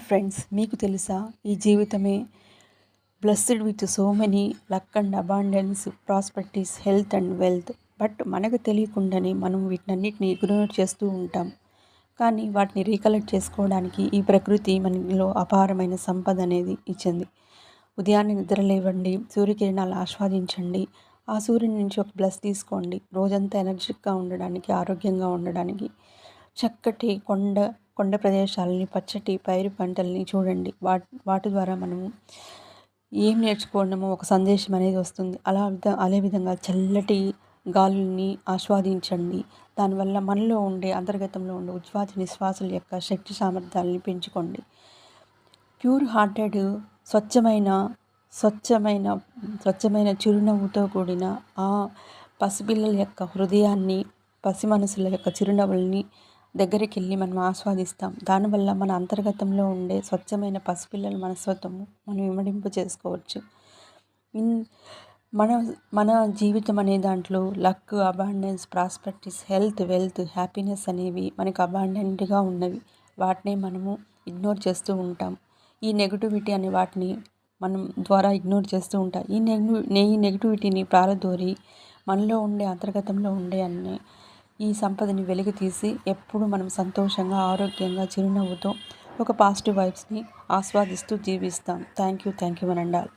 Dear friends, మీకు తెలుసా ఈ జీవితమే blessed with so many luck and abundance, prosperities, health and wealth. But మనకు తెలియకుండానే మనం వీటన్నిటిని ఇగ్నోర్ చేస్తూ ఉంటాం. కానీ వాటిని రీకలెక్ట్ చేసుకోవడానికి ఈ ప్రకృతి మనలో అపారమైన సంపద అనేది ఇచ్చింది. ఉదయాన్నే నిద్ర లేవండి, సూర్యకిరణాలు ఆస్వాదించండి, ఆ సూర్యుని నుంచి ఒక బ్లెస్ తీసుకోండి. రోజంతా ఎనర్జిక్గా ఉండడానికి, ఆరోగ్యంగా ఉండడానికి. చక్కటి కొండ ప్రదేశాలని, పచ్చటి పైరు పంటల్ని చూడండి. వాటి ద్వారా మనము ఏం నేర్చుకోవడమో ఒక సందేశం అనేది వస్తుంది. అదే విధంగా చల్లటి గాలుల్ని ఆస్వాదించండి. దానివల్ల మనలో ఉండే అంతర్గతంలో ఉండే ఉచ్ఛ్వాస నిశ్వాసాల యొక్క శక్తి సామర్థ్యాలని పెంచుకోండి. ప్యూర్ హార్టెడ్, స్వచ్ఛమైన స్వచ్ఛమైన స్వచ్ఛమైన చిరునవ్వుతో కూడిన ఆ పసిపిల్లల యొక్క హృదయాన్ని, పసి మనసుల యొక్క చిరునవ్వుల్ని దగ్గరికి వెళ్ళి మనం ఆస్వాదిస్తాం. దానివల్ల మన అంతర్గతంలో ఉండే స్వచ్ఛమైన పసిపిల్లల మనస్తత్వము మనం ఇమడింపు చేసుకోవచ్చు. మన మన జీవితం అనే దాంట్లో luck, abundance, prosperities, health, wealth, happiness అనేవి మనకు అబాండెంట్గా ఉన్నవి. వాటినే మనము ఇగ్నోర్ చేస్తూ ఉంటాం. ఈ నెగటివిటీ అనే వాటిని మనం ద్వారా ఇగ్నోర్ చేస్తూ ఉంటాం. ఈ నెగటివిటీని ప్రారదోరి మనలో ఉండే అంతర్గతంలో ఉండే ఈ సంపదని వెలికి తీసి ఎప్పుడు మనం సంతోషంగా, ఆరోగ్యంగా, చిరునవ్వుతో ఒక పాజిటివ్ వైబ్స్ని ఆస్వాదిస్తూ జీవిస్తాం. Thank you one and all.